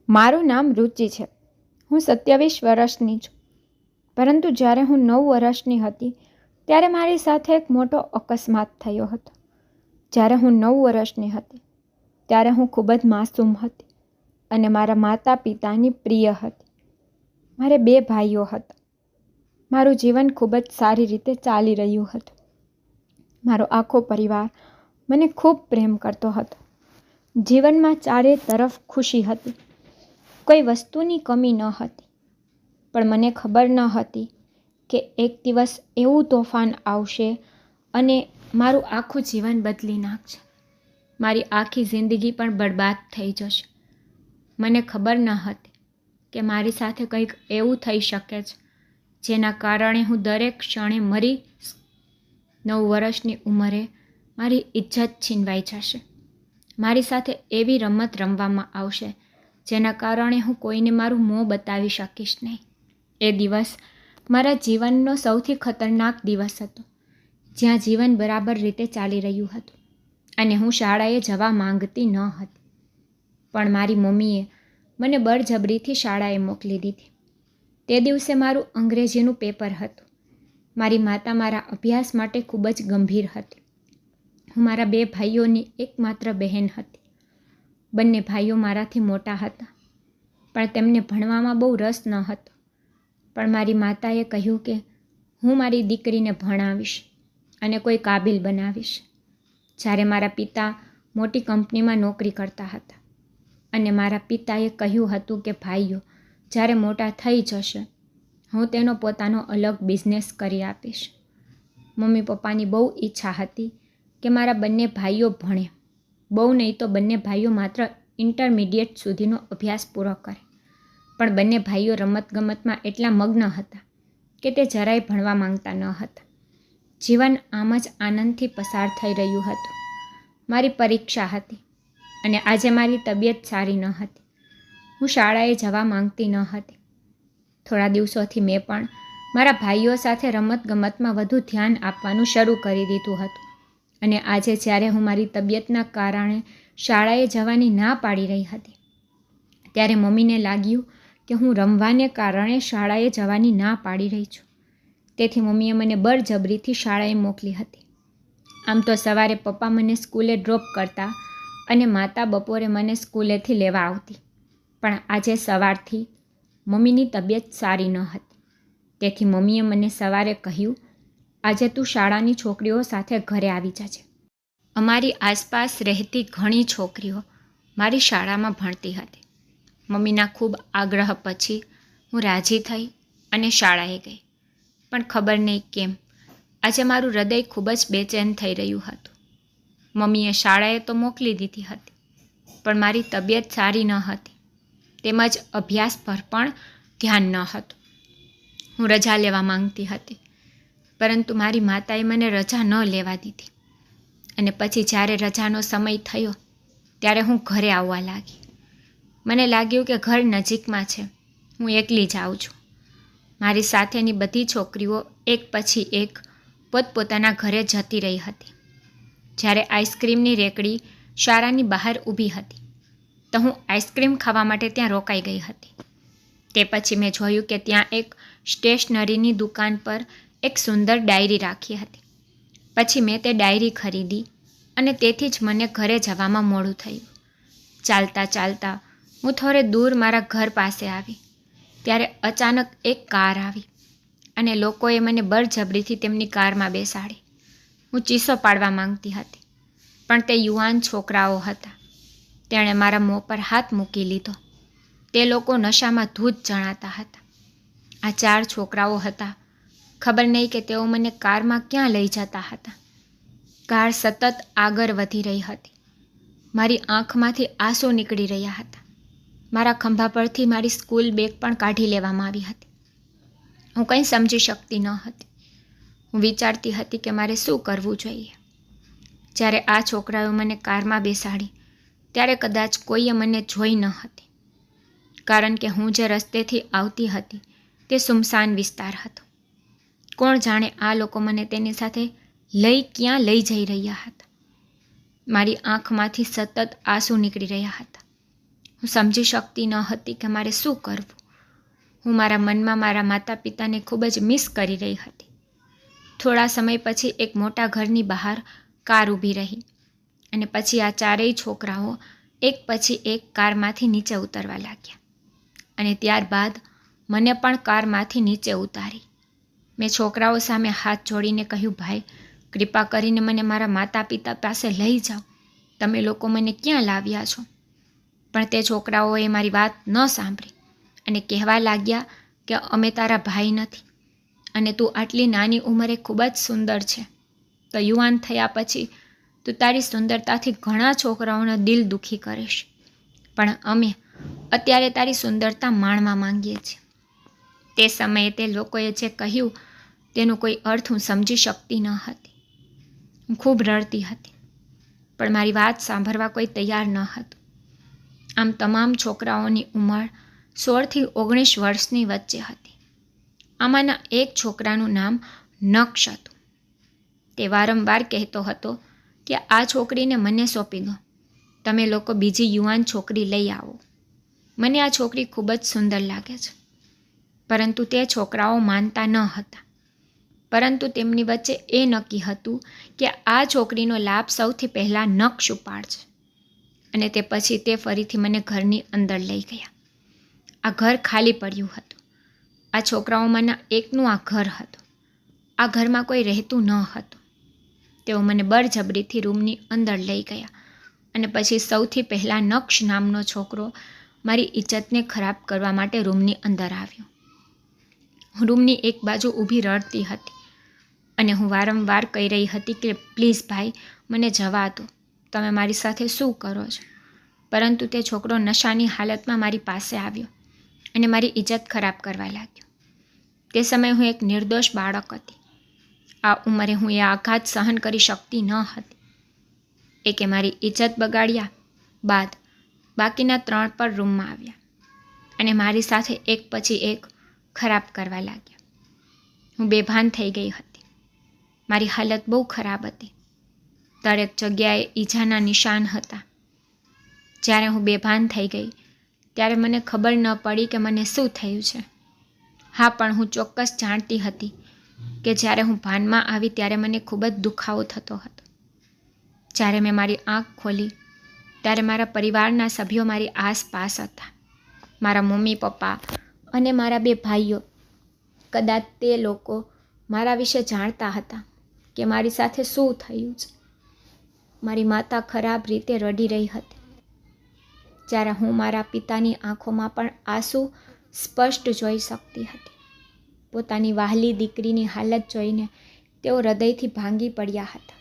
મારું નામ રુચિ છે. હું 27 વર્ષની છું. પરંતુ જ્યારે હું 9 વર્ષની હતી ત્યારે મારી સાથે એક મોટો અકસ્માત થયો હતો. જ્યારે હું 9 વર્ષની હતી ત્યારે હું ખૂબ જ માસૂમ હતી અને મારા માતા પિતાની પ્રિય હતી. મારે 2 ભાઈઓ હતા. મારું જીવન ખૂબ જ સારી રીતે ચાલી રહ્યું હતું. મારો આખો પરિવાર મને ખૂબ પ્રેમ કરતો હતો. જીવનમાં ચારે તરફ ખુશી હતી. કોઈ વસ્તુની કમી ન હતી. પણ મને ખબર ન હતી કે એક દિવસ એવું તોફાન આવશે અને મારું આખું જીવન બદલી નાખશે. મારી આખી જિંદગી પણ બરબાદ થઈ જશે. મને ખબર ન હતી કે મારી સાથે કંઈક એવું થઈ શકે છે જેના કારણે હું દરેક ક્ષણે મરી 9 વર્ષની ઉંમરે મારી ઇજ્જત છીનવાઈ જશે. મારી સાથે એવી રમત રમવામાં આવશે જેના કારણે હું કોઈને મારું મોં બતાવી શકીશ નહીં. એ દિવસ મારા જીવનનો સૌથી ખતરનાક દિવસ હતો, જ્યાં જીવન બરાબર રીતે ચાલી રહ્યું હતું અને હું શાળાએ જવા માંગતી ન હતી. પણ મારી મમ્મીએ મને બળજબરીથી શાળાએ મોકલી દીધી. તે દિવસે મારું અંગ્રેજીનું પેપર હતું. મારી માતા મારા અભ્યાસ માટે ખૂબ જ ગંભીર હતી. હું મારા 2 ભાઈઓની એકમાત્ર બહેન હતી. બંને ભાઈઓ મારાથી મોટા હતા, પણ તેમને ભણવામાં બહુ રસ ન હતો. પણ મારી માતાએ કહ્યું કે હું મારી દીકરીને ભણાવીશ અને કોઈ કાબિલ બનાવીશ. જ્યારે મારા પિતા મોટી કંપનીમાં નોકરી કરતા હતા અને મારા પિતાએ કહ્યું હતું કે ભાઈઓ જ્યારે મોટા થઈ જશે હું તેનો પોતાનો અલગ બિઝનેસ કરી આપીશ. મમ્મી પપ્પાની બહુ ઈચ્છા હતી કે મારા બંને ભાઈઓ ભણે. બહુ નહીં તો બંને ભાઈઓ માત્ર ઇન્ટરમીડિયેટ સુધીનો અભ્યાસ પૂરો કરે. પણ બંને ભાઈઓ રમતગમતમાં એટલા મગ્ન હતા કે તે જરાય ભણવા માંગતા ન હતા. જીવન આમ જ આનંદથી પસાર થઈ રહ્યું હતું. મારી પરીક્ષા હતી અને આજે મારી તબિયત સારી ન હતી. હું શાળાએ જવા માંગતી ન હતી. થોડા દિવસોથી મેં પણ મારા ભાઈઓ સાથે રમતગમતમાં વધુ ધ્યાન આપવાનું શરૂ કરી દીધું હતું અને આજે જ્યારે હું મારી તબિયતના કારણે શાળાએ જવાની ના પાડી રહી હતી ત્યારે મમ્મીને લાગ્યું કે હું રમવાને કારણે શાળાએ જવાની ના પાડી રહી છું. તેથી મમ્મીએ મને બળજબરીથી શાળાએ મોકલી હતી. આમ તો સવારે પપ્પા મને સ્કૂલે ડ્રોપ કરતા અને માતા બપોરે મને સ્કૂલેથી લેવા આવતી. પણ આજે સવારથી મમ્મીની તબિયત સારી ન હતી. તેથી મમ્મીએ મને સવારે કહ્યું, આજે તું શાળાની છોકરીઓ સાથે ઘરે આવી જજે. અમારી આસપાસ રહેતી ઘણી છોકરીઓ મારી શાળામાં ભણતી હતી. મમ્મીના ખૂબ આગ્રહ પછી હું રાજી થઈ અને શાળાએ ગઈ. પણ ખબર નહીં કેમ આજે મારું હૃદય ખૂબ જ બેચેન થઈ રહ્યું હતું. મમ્મીએ શાળાએ તો મોકલી દીધી હતી, પણ મારી તબિયત સારી ન હતી તેમજ અભ્યાસ પર પણ ધ્યાન ન હતું. હું રજા લેવા માંગતી હતી, પરંતુ મારી માતાએ મને રજા ન લેવા દીધી અને પછી જ્યારે રજાનો સમય થયો ત્યારે હું ઘરે આવવા લાગી. મને લાગ્યું કે ઘર નજીકમાં છે, હું એકલી જાઉં છું. મારી સાથેની બધી છોકરીઓ એક પછી એક પોતપોતાના ઘરે જતી રહી હતી. જ્યારે આઈસ્ક્રીમની રેકડી શાળાની બહાર ઊભી હતી તો હું આઈસ્ક્રીમ ખાવા માટે ત્યાં રોકાઈ ગઈ હતી. તે પછી મેં જોયું કે ત્યાં એક સ્ટેશનરીની દુકાન પર એક સુંદર ડાયરી રાખી હતી. પછી મેં તે ડાયરી ખરીદી અને તેથી જ મને ઘરે જવામાં મોડું થયું. ચાલતા ચાલતા હું થોડે દૂર મારા ઘર પાસે આવી ત્યારે અચાનક એક કાર આવી અને લોકોએ મને બળજબરીથી તેમની કારમાં બેસાડી. હું ચીસો પાડવા માંગતી હતી, પણ તે યુવાન છોકરાઓ હતા. તેણે મારા મોં પર હાથ મૂકી લીધો. તે લોકો નશામાં ધૂત જણાતા હતા. આ 4 છોકરાઓ હતા. ખબર નહીં કે તેઓ મને કારમાં ક્યાં લઈ જતા હતા. કાર સતત આગળ વધી રહી હતી. મારી આંખમાંથી આંસુ નીકળી રહ્યા હતા. મારા ખંભા પરથી મારી સ્કૂલ બેગ પણ કાઢી લેવામાં આવી હતી. હું કંઈ સમજી શકતી ન હતી. હું વિચારતી હતી કે મારે શું કરવું જોઈએ. જ્યારે આ છોકરાઓએ મને કારમાં બેસાડી ત્યારે કદાચ કોઈએ મને જોઈ ન હતી, કારણ કે હું જે રસ્તેથી આવતી હતી તે સુમસાન વિસ્તાર હતો. કોણ જાણે આ લોકો મને તેની સાથે ક્યાં લઈ જઈ રહ્યા હતા. મારી આંખમાંથી સતત આંસુ નીકળી રહ્યા હતા. હું સમજી શકતી ન હતી કે મારે શું કરવું. હું મારા મનમાં મારા માતા પિતાને ખૂબ જ મિસ કરી રહી હતી. થોડા સમય પછી એક મોટા ઘરની બહાર કાર ઊભી રહી અને પછી આ ચારેય છોકરાઓ એક પછી એક કારમાંથી નીચે ઉતરવા લાગ્યા અને ત્યારબાદ મને પણ કારમાંથી નીચે ઉતારી. મેં છોકરાઓ સામે હાથ જોડીને કહ્યું, ભાઈ, કૃપા કરીને મને મારા માતા પિતા પાસે લઈ જાઓ. તમે લોકો મને ક્યાં લાવ્યા છો? પણ તે છોકરાઓએ મારી વાત ન સાંભળી અને કહેવા લાગ્યા કે અમે તારા ભાઈ નથી અને તું આટલી નાની ઉંમરે ખૂબ જ સુંદર છે. તો યુવાન થયા પછી તું તારી સુંદરતાથી ઘણા છોકરાઓના દિલ દુખી કરીશ. પણ અમે અત્યારે તારી સુંદરતા માણવા માંગીએ છીએ. તે સમયે તે લોકોએ જે કહ્યું તેનો કોઈ અર્થ હું સમજી શકતી ન હતી. હું ખૂબ રડતી હતી, પણ મારી વાત સાંભળવા કોઈ તૈયાર ન હતું. આમ તમામ છોકરાઓની ઉંમર 16 થી 19 વર્ષની વચ્ચે હતી. આમાંના એક છોકરાનું નામ નક્ષ હતું. તે વારંવાર કહેતો હતો કે આ છોકરીને મને સોંપી દો. તમે લોકો બીજી યુવાન છોકરી લઈ આવો. મને આ છોકરી ખૂબ જ સુંદર લાગે છે. પરંતુ તે છોકરાઓ માનતા ન હતા. પરંતુ તેમની વચ્ચે એ નક્કી હતું કે આ છોકરીનો લાભ સૌથી પહેલાં નક્ષ ઉપાડશે અને તે પછી તે ફરીથી મને ઘરની અંદર લઈ ગયા. આ ઘર ખાલી પડ્યું હતું. આ છોકરાઓમાંના એકનું આ ઘર હતું. આ ઘરમાં કોઈ રહેતું ન હતું. તેઓ મને બળજબરીથી રૂમની અંદર લઈ ગયા અને પછી સૌથી પહેલાં નક્ષ નામનો છોકરો મારી ઇજ્જતને ખરાબ કરવા માટે રૂમની અંદર આવ્યો. હું રૂમની એક બાજુ ઊભી રડતી હતી અને હું વારંવાર કહી રહી હતી કે પ્લીઝ ભાઈ, મને જવા દો. તમે મારી સાથે શું કરો છો? પરંતુ તે છોકરો નશાની હાલતમાં મારી પાસે આવ્યો અને મારી ઇજ્જત ખરાબ કરવા લાગ્યો. તે સમયે હું એક નિર્દોષ બાળક હતી. આ ઉંમરે હું એ આઘાત સહન કરી શકતી ન હતી. એકે મારી ઇજ્જત બગાડ્યા બાદ બાકીના 3 પર રૂમમાં આવ્યા અને મારી સાથે એક પછી એક ખરાબ કરવા લાગ્યા. હું બેભાન થઈ ગઈ હતી. મારી હાલત બહુ ખરાબ હતી. દરેક જગ્યાએ ઈજાના નિશાન હતા. જ્યારે હું બેભાન થઈ ગઈ ત્યારે મને ખબર ન પડી કે મને શું થયું છે. હા, પણ હું ચોક્કસ જાણતી હતી કે જ્યારે હું ભાનમાં આવી ત્યારે મને ખૂબ જ દુખાવો થતો હતો. જ્યારે મેં મારી આંખ ખોલી ત્યારે મારા પરિવારના સભ્યો મારી આસપાસ હતા. મારા મમ્મી પપ્પા અને મારા 2 ભાઈઓ. કદાચ તે લોકો મારા વિશે જાણતા હતા કે મારી સાથે શું થયું છે. મારી માતા ખરાબ રીતે રડી રહી હતી. જ્યારે હું મારા પિતાની આંખોમાં પણ આંસુ સ્પષ્ટ જોઈ શકતી હતી. પોતાની વહાલી દીકરીની હાલત જોઈને તેઓ હૃદયથી ભાંગી પડ્યા હતા.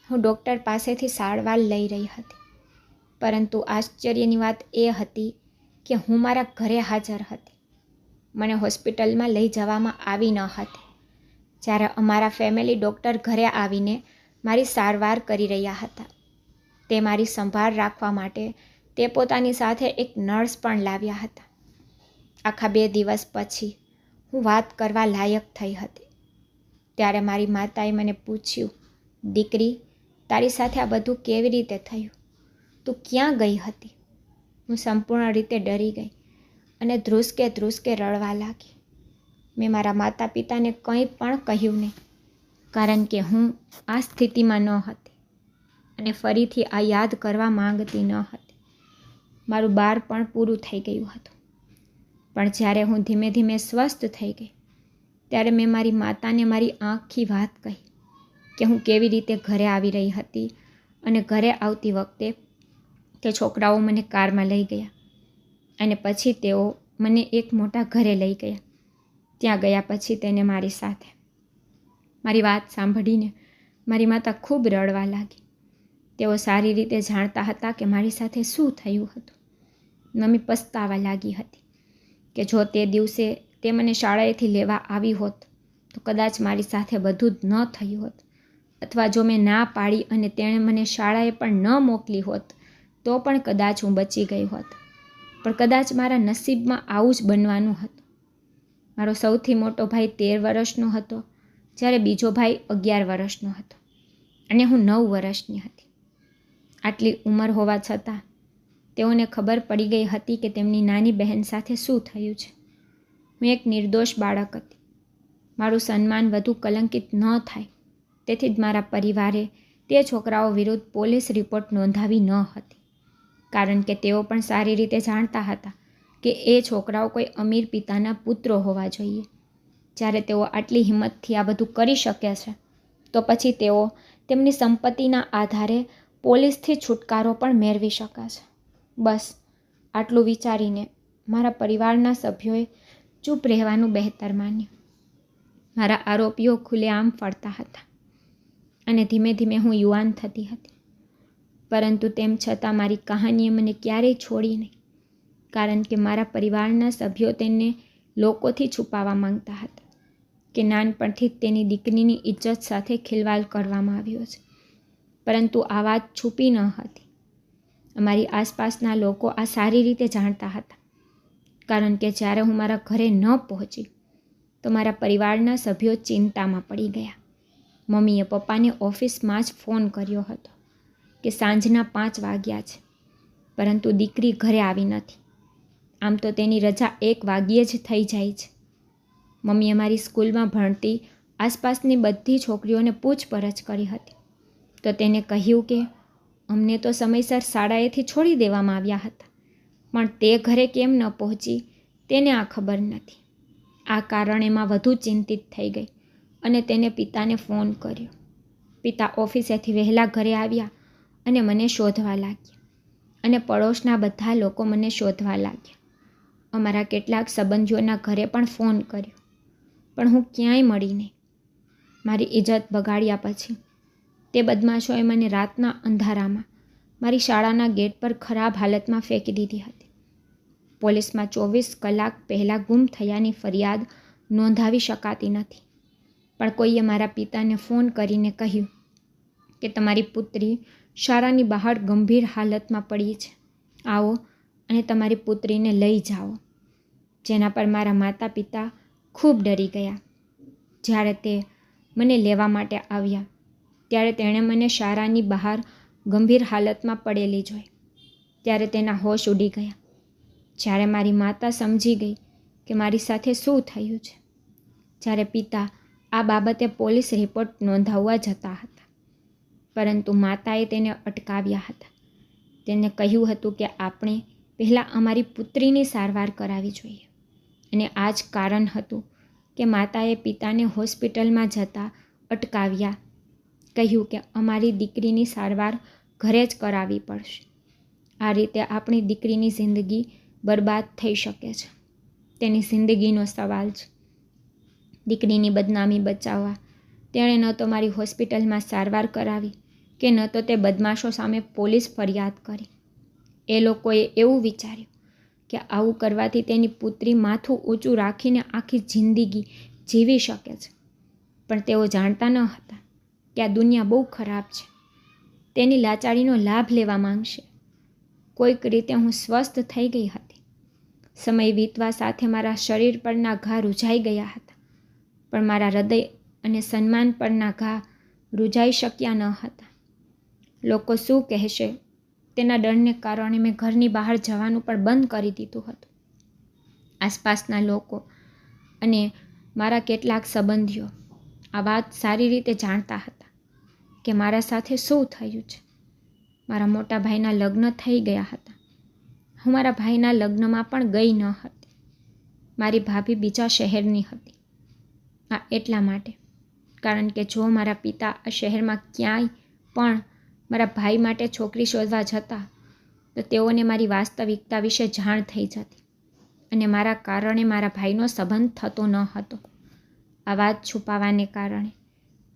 હું ડૉક્ટર પાસેથી સારવાર લઈ રહી હતી, પરંતુ આશ્ચર્યની વાત એ હતી કે હું મારા ઘરે હાજર હતી. મને હોસ્પિટલમાં લઈ જવામાં આવી ન હતી. જ્યારે અમારા ફેમિલી ડૉક્ટર ઘરે આવીને મારી સારવાર કરી રહ્યા હતા. તે મારી સંભાળ રાખવા માટે તે પોતાની સાથે એક નર્સ પણ લાવ્યા હતા. આખા 2 દિવસ પછી હું વાત કરવા લાયક થઈ હતી. ત્યારે મારી માતાએ મને પૂછ્યું, દીકરી, તારી સાથે આ બધું કેવી રીતે થયું? તું ક્યાં ગઈ હતી? હું સંપૂર્ણ રીતે ડરી ગઈ અને ધ્રુસકે ધ્રુસકે રડવા લાગી. મેં મારા માતા પિતાને કંઈ પણ કહ્યું નહીં, કારણ કે હું આ સ્થિતિમાં ન હતી અને ફરીથી આ યાદ કરવા માંગતી ન હતી. મારું બાળપણ પૂરું થઈ ગયું હતું. પણ જ્યારે હું ધીમે ધીમે સ્વસ્થ થઈ ગઈ ત્યારે મેં મારી માતાને મારી આખી વાત કહી કે હું કેવી રીતે ઘરે આવી રહી હતી અને ઘરે આવતી વખતે તે છોકરાઓ મને કારમાં લઈ ગયા અને પછી તેઓ મને એક મોટા ઘરે લઈ ગયા. ત્યાં ગયા પછી તેને મારી સાથે. મારી વાત સાંભળીને મારી માતા ખૂબ રડવા લાગી. તેઓ સારી રીતે જાણતા હતા કે મારી સાથે શું થયું હતું. મમ્મી પસ્તાવા લાગી હતી કે જો તે દિવસે તે મને શાળાએથી લેવા આવી હોત તો કદાચ મારી સાથે બધું જ ન થયું હોત, અથવા જો મેં ના પાડી અને તેણે મને શાળાએ પણ ન મોકલી હોત તો પણ કદાચ હું બચી ગઈ હોત. પણ કદાચ મારા નસીબમાં આવું જ બનવાનું હતું. મારો સૌથી મોટો ભાઈ 13 વર્ષનો હતો, જ્યારે બીજો ભાઈ 11 વર્ષનો હતો અને હું 9 વર્ષની હતી. આટલી ઉંમર હોવા છતાં તેઓને ખબર પડી ગઈ હતી કે તેમની નાની બહેન સાથે શું થયું છે. હું એક નિર્દોષ બાળક હતી. મારું સન્માન વધુ કલંકિત ન થાય તેથી જ મારા પરિવારે તે છોકરાઓ વિરુદ્ધ પોલીસ રિપોર્ટ નોંધાવી ન હતી, કારણ કે તેઓ પણ સારી રીતે જાણતા હતા કે એ છોકરાઓ કોઈ અમીર પિતાના પુત્રો હોવા જોઈએ. જ્યારે તેઓ આટલી હિંમતથી આ બધું કરી શકે છે તો પછી તેઓ તેમની સંપત્તિના આધારે પોલીસથી છુટકારો પણ મેળવી શકે છે. બસ આટલું વિચારીને મારા પરિવારના સભ્યોએ ચૂપ રહેવાનું બહેતર માન્યું. મારા આરોપીઓ ખુલ્લેઆમ ફરતા હતા અને ધીમે ધીમે હું યુવાન થતી હતી. પરંતુ તેમ છતાં મારી કહાનીએ મને ક્યારેય છોડી નહીં, કારણ કે મારા પરિવારના સભ્યો તેને લોકોથી છુપાવવા માંગતા હતા કે નાનપણથી જ તેની દીકરીની ઇજ્જત સાથે ખિલવાડ કરવામાં આવ્યો છે. પરંતુ આ વાત છુપી ન હતી. અમારી આસપાસના લોકો આ સારી રીતે જાણતા હતા, કારણ કે જ્યારે હું મારા ઘરે ન પહોંચી તો મારા પરિવારના સભ્યો ચિંતામાં પડી ગયા. મમ્મીએ પપ્પાને ઓફિસમાં જ ફોન કર્યો હતો કે સાંજના 5 વાગ્યા છે, પરંતુ દીકરી ઘરે આવી નથી. આમ તો તેની રજા 1 વાગ્યે જ થઈ જાય છે. મમ્મીએ મારી સ્કૂલમાં ભણતી આસપાસની બધી છોકરીઓને પૂછપરછ કરી હતી તો તેને કહ્યું કે અમને તો સમયસર શાળાએથી છોડી દેવામાં આવ્યા હતા, પણ તે ઘરે કેમ ન પહોંચી તેને આ ખબર નથી. આ કારણે માં વધુ ચિંતિત થઈ ગઈ અને તેને પિતાને ફોન કર્યો. પિતા ઓફિસેથી વહેલા ઘરે આવ્યા અને મને શોધવા લાગ્યા, અને પડોશના બધા લોકો મને શોધવા લાગ્યા. અમારા કેટલાક સંબંધીઓના ઘરે પણ ફોન કર્યો, પણ હું ક્યાંય મળી નહીં. મારી ઇજ્જત બગાડ્યા પછી તે બદમાશોએ મને રાતના અંધારામાં મારી શાળાના ગેટ પર ખરાબ હાલતમાં ફેંકી દીધી હતી. પોલીસમાં 24 કલાક પહેલાં ગુમ થયાની ફરિયાદ નોંધાવી શકાતી નથી, પણ કોઈએ મારા પિતાને ફોન કરીને કહ્યું કે તમારી પુત્રી શાળાની બહાર ગંભીર હાલતમાં પડી છે, આવો અને તમારી પુત્રીને લઈ જાઓ. જેના પર મારા માતા પિતા ખૂબ ડરી ગયા. જ્યારે તે મને લેવા માટે આવ્યા ત્યારે તેણે મને શાળાની બહાર ગંભીર હાલતમાં પડેલી જોઈ. ત્યારે તેના હોશ ઉડી ગયા. જ્યારે મારી માતા સમજી ગઈ કે મારી સાથે શું થયું છે. જ્યારે પિતા આ બાબતે પોલીસ રિપોર્ટ નોંધાવવા જતા હતા, પરંતુ માતાએ તેને અટકાવ્યા હતા. તેને કહ્યું હતું કે આપણે પહેલાં અમારી પુત્રીની સારવાર કરાવવી જોઈએ, અને આ જ કારણ હતું કે માતાએ પિતાને હોસ્પિટલમાં જતા અટકાવ્યા. કહ્યું કે અમારી દીકરીની સારવાર ઘરે જ કરાવવી પડશે. આ રીતે આપણી દીકરીની જિંદગી બરબાદ થઈ શકે છે. તેની જિંદગીનો સવાલ છે. દીકરીની બદનામી બચાવવા તેણે ન તો મારી હોસ્પિટલમાં સારવાર કરાવી કે ન તો તે બદમાશો સામે પોલીસ ફરિયાદ કરી. એ લોકોએ એવું વિચાર્યું કે આવું કરવાથી તેની પુત્રી માથું ઊંચું રાખીને આખી જિંદગી જીવી શકે છે, પણ તેઓ જાણતા ન હતા કે આ દુનિયા બહુ ખરાબ છે. તેની લાચારીનો લાભ લેવા માંગશે. કોઈક રીતે હું સ્વસ્થ થઈ ગઈ હતી. સમય વીતવા સાથે મારા શરીર પરના ઘા રૂઝાઈ ગયા હતા, પણ મારા હૃદય અને સન્માન પરના ઘા રૂઝાઈ શક્યા ન હતા. લોકો શું કહેશે તેના ડરને કારણે મેં ઘરની બહાર જવાનું પણ બંધ કરી દીધું હતું. આસપાસના લોકો અને મારા કેટલાક સંબંધીઓ આ વાત સારી રીતે જાણતા હતા કે મારા સાથે શું થયું છે. મારા મોટા ભાઈના લગ્ન થઈ ગયા હતા. હું મારા ભાઈના લગ્નમાં પણ ગઈ ન હતી. મારી ભાભી બીજા શહેરની હતી. આ એટલા માટે કારણ કે જો મારા પિતા આ શહેરમાં ક્યાંય પણ મારા ભાઈ માટે છોકરી શોધવા જતા તો તેઓને મારી વાસ્તવિકતા વિશે જાણ થઈ જતી, અને મારા કારણે મારા ભાઈનો સંબંધ થતો ન હતો. આ વાત છુપાવવાને કારણે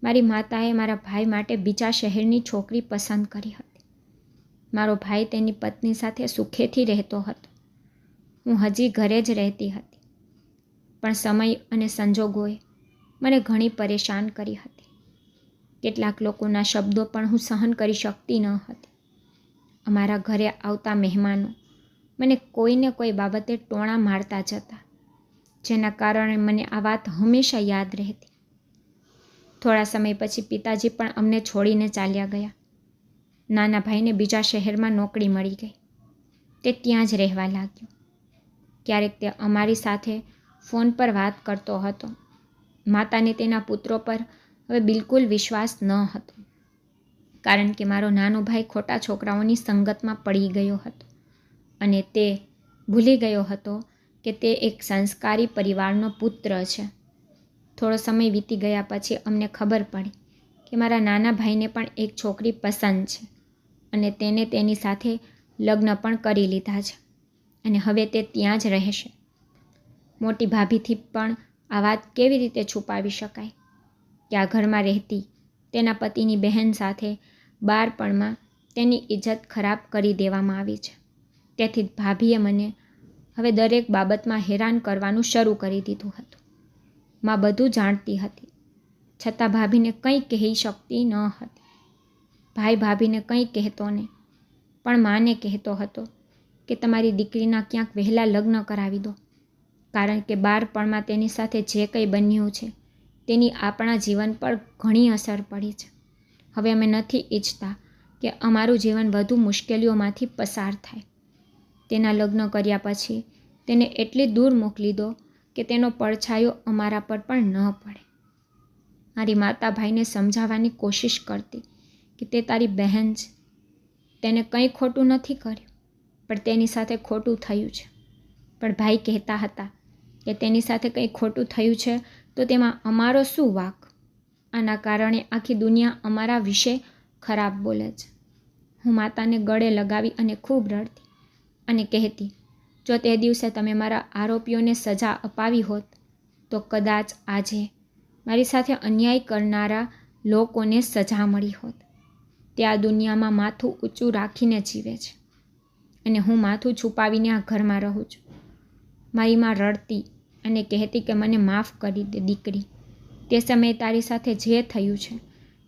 મારી માતાએ મારા ભાઈ માટે બીજા શહેરની છોકરી પસંદ કરી હતી. મારો ભાઈ તેની પત્ની સાથે સુખેથી રહેતો હતો. હું હજી ઘરે જ રહેતી હતી, પણ સમય અને સંજોગોએ મને ઘણી પરેશાન કરી હતી. કેટલાક લોકોના શબ્દો પણ હું સહન કરી શકતી ન હતી. અમારા ઘરે આવતા મહેમાનો મને કોઈને કોઈ બાબતે ટોણા મારતા જતા, જેના કારણે મને આ વાત હંમેશા યાદ રહેતી. થોડા સમય પછી પિતાજી પણ અમને છોડીને ચાલ્યા ગયા. નાના ભાઈને બીજા શહેરમાં નોકરી મળી ગઈ. તે ત્યાં જ રહેવા લાગ્યો. ક્યારેક તે અમારી સાથે ફોન પર વાત કરતો હતો. માતાને તેના પુત્રો પર હવે બિલકુલ વિશ્વાસ ન હતો, કારણ કે મારો નાનો ભાઈ ખોટા છોકરાઓની સંગતમાં પડી ગયો હતો અને તે ભૂલી ગયો હતો કે તે એક સંસ્કારી પરિવારનો પુત્ર છે. થોડો સમય વીતી ગયા પછી અમને ખબર પડી કે મારા નાના ભાઈને પણ એક છોકરી પસંદ છે અને તેને તેની સાથે લગ્ન પણ કરી લીધા છે અને હવે તે ત્યાં જ રહેશે. મોટી ભાભીથી પણ આ વાત કેવી રીતે છુપાવી શકાય કે આ ઘરમાં રહેતી તેના પતિની બહેન સાથે બાળપણમાં તેની ઇજ્જત ખરાબ કરી દેવામાં આવી છે. તેથી ભાભીએ મને હવે દરેક બાબતમાં હેરાન કરવાનું શરૂ કરી દીધું હતું. માં બધું જાણતી હતી, છતાં ભાભીને કંઈ કહી શકતી ન હતી. ભાઈ ભાભીને કંઈ કહેતો નહીં, પણ માને કહેતો હતો કે તમારી દીકરીના ક્યાંક વહેલા લગ્ન કરાવી દો, કારણ કે બાળપણમાં તેની સાથે જે કંઈ બન્યું છે તેની આપણા જીવન પર ઘણી અસર પડી છે. હવે અમે નથી ઈચ્છતા કે અમારું જીવન વધુ મુશ્કેલીઓમાંથી પસાર થાય. તેના લગ્ન કર્યા પછી તેને એટલી દૂર મોકલી દો કે તેનો પડછાયો અમારા પર પણ ન પડે. મારી માતા ભાઈને સમજાવવાની કોશિશ કરતી કે તે તારી બહેન છે, તેને કંઈ ખોટું નથી કર્યું, પણ તેની સાથે ખોટું થયું છે. પણ ભાઈ કહેતા હતા કે તેની સાથે કંઈ ખોટું થયું છે તો તેમાં અમારો શું વાંક? આના કારણે આખી દુનિયા અમારા વિશે ખરાબ બોલે છે. હું માતાને ગળે લગાવી અને ખૂબ રડતી અને કહેતી, જો તે દિવસે તમે મારા આરોપીઓને સજા અપાવી હોત તો કદાચ આજે મારી સાથે અન્યાય કરનારા લોકોને સજા મળી હોત. તે આ દુનિયામાં માથું ઊંચું રાખીને જીવે છે અને હું માથું છુપાવીને આ ઘરમાં રહું છું. મારી માં રડતી અને કહેતી કે મને માફ કરી દે દીકરી, તે સમયે તારી સાથે જે થયું છે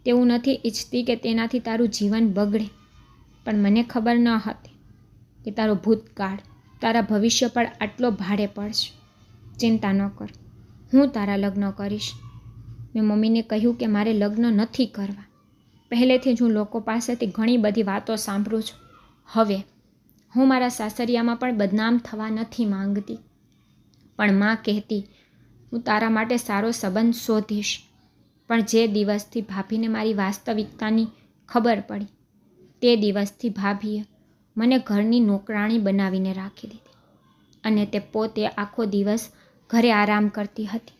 તેવું નથી ઈચ્છતી કે તેનાથી તારું જીવન બગડે, પણ મને ખબર ન હતી કે તારો ભૂતકાળ તારા ભવિષ્ય પર આટલો ભારે પડશે. ચિંતા ન કર, હું તારા લગ્ન કરીશ. મેં મમ્મીને કહ્યું કે મારે લગ્ન નથી કરવા. પહેલેથી જ હું લોકો પાસેથી ઘણી બધી વાતો સાંભળું છું. હવે હું મારા સાસરિયામાં પણ બદનામ થવા નથી માંગતી, પણ માં કહેતી હું તારા માટે સારો સંબંધ શોધીશ. પણ જે દિવસથી ભાભીને મારી વાસ્તવિકતાની ખબર પડી તે દિવસથી ભાભીએ મને ઘરની નોકરાણી બનાવીને રાખી દીધી અને તે પોતે આખો દિવસ ઘરે આરામ કરતી હતી.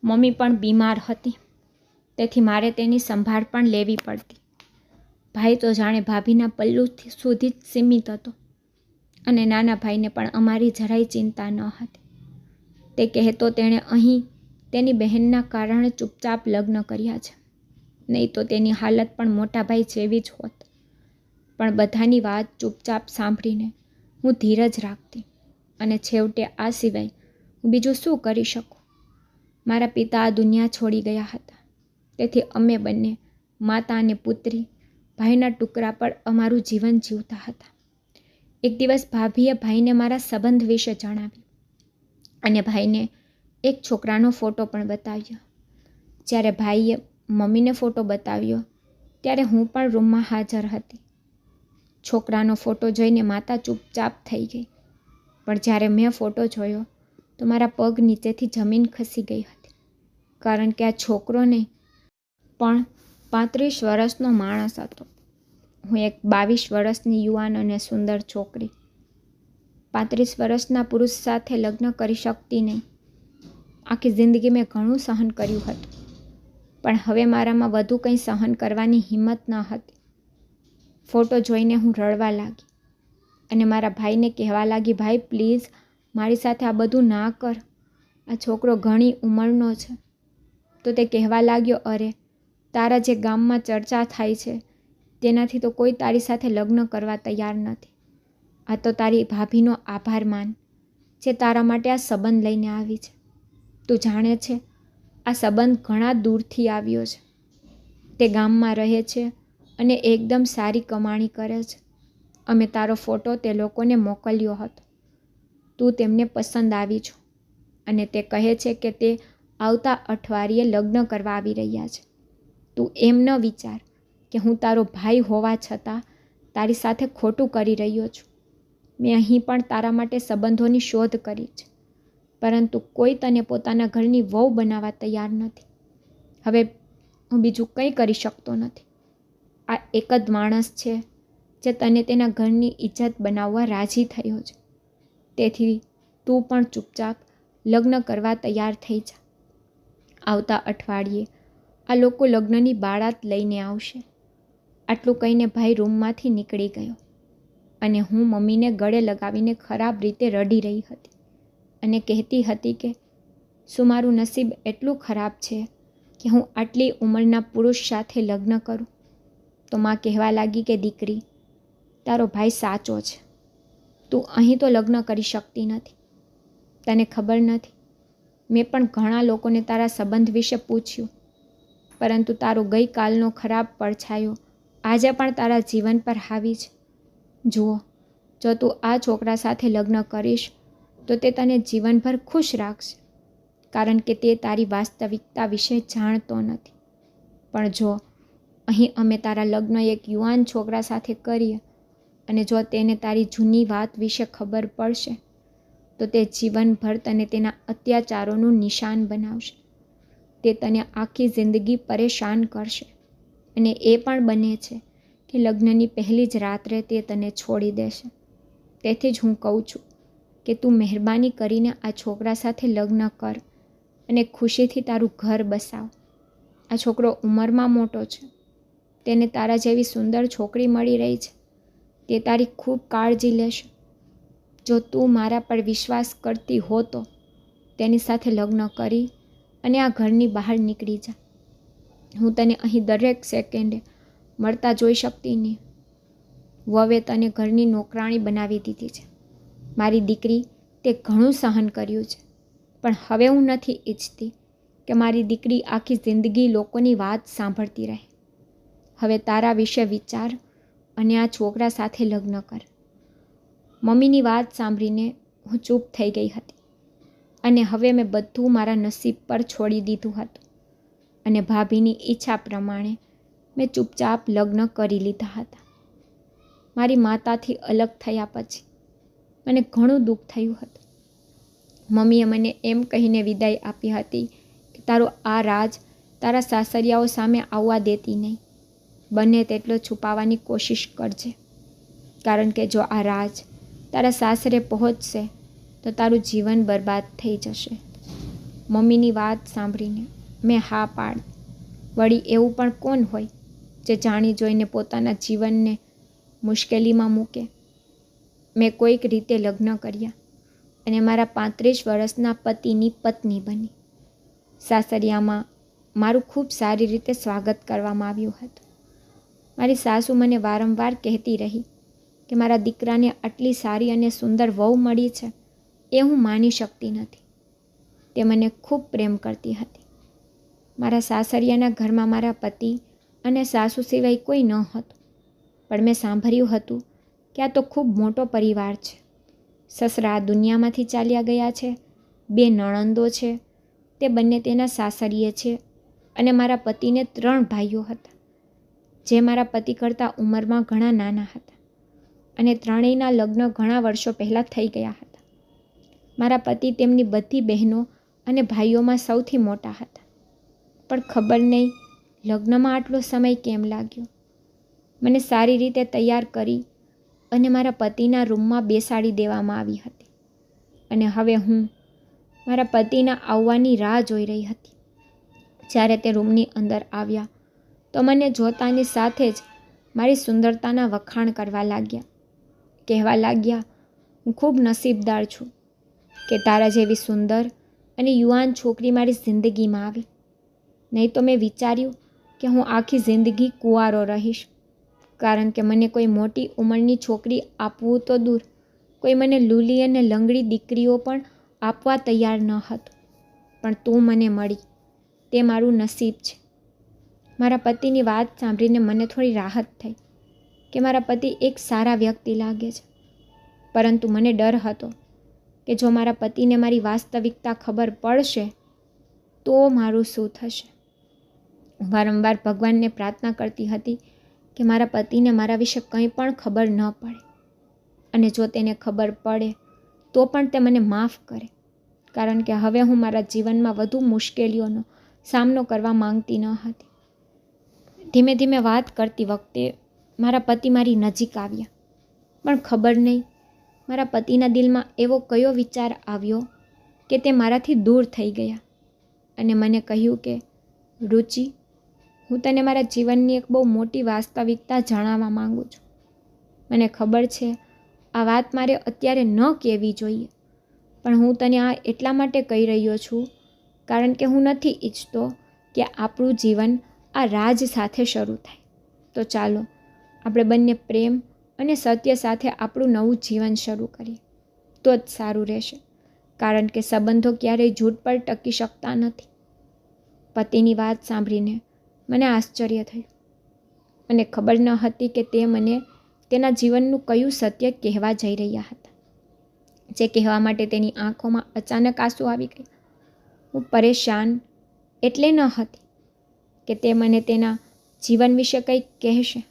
મમ્મી પણ બીમાર હતી, તેથી મારે તેની સંભાળ પણ લેવી પડતી. ભાઈ તો જાણે ભાભીના પલ્લુ સુધી જ સીમિત હતો અને નાના ભાઈને પણ અમારી જરાય ચિંતા ન હતી. તે કહેતો તેણે અહીં તેની બહેનના કારણે ચૂપચાપ લગ્ન કર્યા છે, નહીં તો તેની હાલત પણ મોટા ભાઈ જેવી જ હોત. પણ બધાની વાત ચૂપચાપ સાંભળીને હું ધીરજ રાખતી અને છેવટે આ સિવાય હું બીજું શું કરી શકું? મારા પિતા આ દુનિયા છોડી ગયા હતા, તેથી અમે બંને માતા અને પુત્રી ભાઈના ટુકડા પર અમારું જીવન જીવતા હતા. એક દિવસ ભાભીએ ભાઈને મારા સંબંધ વિશે જણાવ્યું અને ભાઈને એક છોકરાનો ફોટો પણ બતાવ્યો. જ્યારે ભાઈએ મમ્મીને ફોટો બતાવ્યો ત્યારે હું પણ રૂમમાં હાજર હતી. છોકરાનો ફોટો જોઈને માતા ચૂપચાપ થઈ ગઈ, પણ જ્યારે મેં ફોટો જોયો તો મારા પગ નીચેથી જમીન ખસી ગઈ હતી, કારણ કે આ છોકરો નહીં પણ 35 વર્ષનો માણસ હતો. હું એક 22 વર્ષની યુવાન અને સુંદર છોકરી 35 વર્ષના પુરુષ સાથે લગ્ન કરી શકતી નહીં. આખી જિંદગી મેં ઘણું સહન કર્યું હતું, પણ હવે મારામાં વધુ કંઈ સહન કરવાની હિંમત ન હતી. ફોટો જોઈને હું રડવા લાગી અને મારા ભાઈને કહેવા લાગી, ભાઈ પ્લીઝ મારી સાથે આ બધું ના કર, આ છોકરો ઘણી ઉંમરનો છે. તો તે કહેવા લાગ્યો, અરે તારા જે ગામમાં ચર્ચા થાય છે તેનાથી તો કોઈ તારી સાથે લગ્ન કરવા તૈયાર નથી. આ તો તારી ભાભીનો આભાર માન જે તારા માટે આ સંબંધ લઈને આવી છે. તું જાણે છે આ સંબંધ ઘણા દૂરથી આવ્યો છે. તે ગામમાં રહે છે અને એકદમ સારી કમાણી કરે છે. અમે તારો ફોટો તે લોકોને મોકલ્યો હતો. તું તેમને પસંદ આવી છો અને તે કહે છે કે તે આવતા અઠવાડિયે લગ્ન કરવા આવી રહ્યા છે. તું એમ ન વિચાર કે હું તારો ભાઈ હોવા છતાં તારી સાથે ખોટું કરી રહ્યો છું. મેં અહીં પણ તારા માટે સંબંધોની શોધ કરી છે, પરંતુ કોઈ તને પોતાના ઘરની વહુ બનાવવા તૈયાર નથી. હવે હું બીજું કંઈ કરી શકતો નથી. આ એક જ માણસ છે જે તને તેના ઘરની ઇજ્જત બનાવવા રાજી થયો છે. તેથી તું પણ ચૂપચાપ લગ્ન કરવા તૈયાર થઈ જા. આવતા અઠવાડિયે આ લોકો લગ્નની બારાત લઈને આવશે. આટલું કહીને ભાઈ રૂમમાંથી નીકળી ગયો અને હું મમ્મીને ગળે લગાવીને ખરાબ રીતે રડી રહી હતી અને કહેતી હતી કે શું મારું નસીબ એટલું ખરાબ છે કે હું આટલી ઉંમરના પુરુષ સાથે લગ્ન કરું. તો માં કહેવા લાગી કે દીકરી, તારો ભાઈ સાચો છે. તું અહીં તો લગ્ન કરી શકતી નથી. તને ખબર નથી, મેં પણ ઘણા લોકોને તારા સંબંધ વિશે પૂછ્યું, પરંતુ તારો ગઈકાલનો ખરાબ પડછાયો આજે પણ તારા જીવન પર હાવી છે. જુઓ, જો તું આ છોકરા સાથે લગ્ન કરીશ તો તે તને જીવનભર ખુશ રાખશે, કારણ કે તે તારી વાસ્તવિકતા વિશે જાણતો નથી. પણ જો અહીં અમે તારા લગ્ન એક યુવાન છોકરા સાથે કરીએ અને જો તેને તારી જૂની વાત વિશે ખબર પડશે તો તે જીવનભર તને તેના અત્યાચારોનું નિશાન બનાવશે. તે તને આખી જિંદગી પરેશાન કરશે અને એ પણ બને છે કે લગ્નની પહેલી જ રાત્રે તે તને છોડી દેશે. તેથી જ હું કહું છું કે તું મહેરબાની કરીને આ છોકરા સાથે લગ્ન કર અને ખુશીથી તારું ઘર બસાવ. આ છોકરો ઉંમરમાં મોટો છે. તેને તારા જેવી સુંદર છોકરી મળી રહી છે. તે તારી ખૂબ કાળજી લેશે. જો તું મારા પર વિશ્વાસ કરતી હો તો તેની સાથે લગ્ન કરી અને આ ઘરની બહાર નીકળી જા. હું તને અહીં દરેક સેકન્ડે મળતા જોઈ શકતી નહીં. વવે તને ઘરની નોકરાણી બનાવી દીધી છે. મારી દીકરી, તે ઘણું સહન કર્યું છે, પણ હવે હું નથી ઈચ્છતી કે મારી દીકરી આખી જિંદગી લોકોની વાત સાંભળતી રહે. હવે તારા વિશે વિચાર અને આ છોકરા સાથે લગ્ન કર. મમ્મીની વાત સાંભળીને હું ચૂપ થઈ ગઈ હતી અને હવે મેં બધું મારા નસીબ પર છોડી દીધું હતું અને ભાભીની ઈચ્છા પ્રમાણે મેં ચૂપચાપ લગ્ન કરી લીધા હતા. મારી માતાથી અલગ થયા પછી મને ઘણું દુઃખ થયું હતું. મમ્મીએ મને એમ કહીને વિદાય આપી હતી કે તારો આ રાજ તારા સાસરિયાઓ સામે આવવા દેતી નહીં. બને તેટલો છુપાવવાની કોશિશ કરજે, કારણ કે જો આ રાજ તારા સાસરે પહોંચશે તો તારું જીવન બરબાદ થઈ જશે. મમ્મીની વાત સાંભળીને મેં હા પાડી. વળી એવું પણ કોણ હોય જે જાણી જોઈને પોતાના જીવનને મુશ્કેલીમાં મૂકે. મેં કોઈક રીતે લગ્ન કર્યા અને મારા 35 વર્ષના પતિની પત્ની બની. સાસરિયામાં મારું ખૂબ સારી રીતે સ્વાગત કરવામાં આવ્યું હતું. મારી સાસુ મને વારંવાર કહેતી રહી કે મારા દીકરાને આટલી સારી અને સુંદર વહુ મળી છે એ હું માની શકતી નથી. તે મને ખૂબ પ્રેમ કરતી હતી. મારા સાસરિયાના ઘરમાં મારા પતિ અને સાસુ સિવાય કોઈ ન હતું, પણ મેં સાંભળ્યું હતું કે આ તો ખૂબ મોટો પરિવાર છે. સસરા દુનિયામાંથી ચાલ્યા ગયા છે, 2 નણંદો છે, તે બંને તેના સાસરીએ છે અને મારા પતિને 3 ભાઈઓ હતા જે મારા પતિ કરતાં ઉંમરમાં ઘણા નાના હતા અને ત્રણેયના લગ્ન ઘણા વર્ષો પહેલાં થઈ ગયા હતા. મારા પતિ તેમની બધી બહેનો અને ભાઈઓમાં સૌથી મોટા હતા, પણ ખબર નહીં લગ્નમાં આટલો સમય કેમ લાગ્યો. મને સારી રીતે તૈયાર કરી અને મારા પતિના રૂમમાં બેસાડી દેવામાં આવી હતી અને હવે હું મારા પતિના આવવાની રાહ જોઈ રહી હતી. જ્યારે તે રૂમની અંદર આવ્યા તો મને જોતાની સાથે જ મારી સુંદરતાના વખાણ કરવા લાગ્યા. કહેવા લાગ્યા, હું ખૂબ નસીબદાર છું કે તારા જેવી સુંદર અને યુવાન છોકરી મારી જિંદગીમાં આવી. નહીં તો મેં વિચાર્યું કે હું આખી જિંદગી કુંવારો રહીશ, કારણ કે મને કોઈ મોટી ઉંમરની છોકરી આપવું તો દૂર, કોઈ મને લૂલી અને લંગડી દીકરીઓ પણ આપવા તૈયાર ન હતું. પણ તું મને મળી, તે મારું નસીબ છે. મારા પતિની વાત સાંભળીને મને થોડી રાહત થઈ કે મારા પતિ એક સારા વ્યક્તિ લાગે છે, પરંતુ મને ડર હતો કે જો મારા પતિને મારી વાસ્તવિકતા ખબર પડશે તો મારું શું થશે. વારંવાર ભગવાનને પ્રાર્થના કરતી હતી કે મારા પતિને મારા વિશે કંઈ પણ ખબર ન પડે. અને જો તેને ખબર પડે તો પણ તે મને માફ કરે, કારણ કે હવે હું મારા જીવનમાં વધુ મુશ્કેલીઓનો સામનો કરવા માંગતી ન હતી. ધીમે ધીમે વાત કરતી વખતે મારા પતિ મારી નજીક આવ્યા, પણ ખબર નહીં મારા પતિના દિલમાં એવો કયો વિચાર આવ્યો કે તે મારાથી દૂર થઈ ગયા અને મને કહ્યું કે રુચિ, હું તને મારા જીવનની એક બહુ મોટી વાસ્તવિકતા જણાવવા માંગુ છું. મને ખબર છે આ વાત મારે અત્યારે ન કહેવી જોઈએ, પણ હું તને આ એટલા માટે કહી રહ્યો છું કારણ કે હું નથી ઈચ્છતો કે આપણું જીવન આ રાજ સાથે શરૂ થાય. તો ચાલો આપણે બંને પ્રેમ અને સત્ય સાથે આપણું નવું જીવન શરૂ કરીએ, તો જ સારું રહેશે, કારણ કે સંબંધો ક્યારેય જૂઠ પર ટકી શકતા નથી. પતિની વાત સાંભળીને મને આશ્ચર્ય થયું. મને ખબર ન હતી કે તે મને તેના જીવનનું કયું સત્ય કહેવા જઈ રહ્યા હતા, જે કહેવા માટે તેની આંખોમાં અચાનક આંસુ આવી ગયા. હું પરેશાન એટલે ન હતી કે તે મને તેના જીવન વિશે કંઈક કહેશે,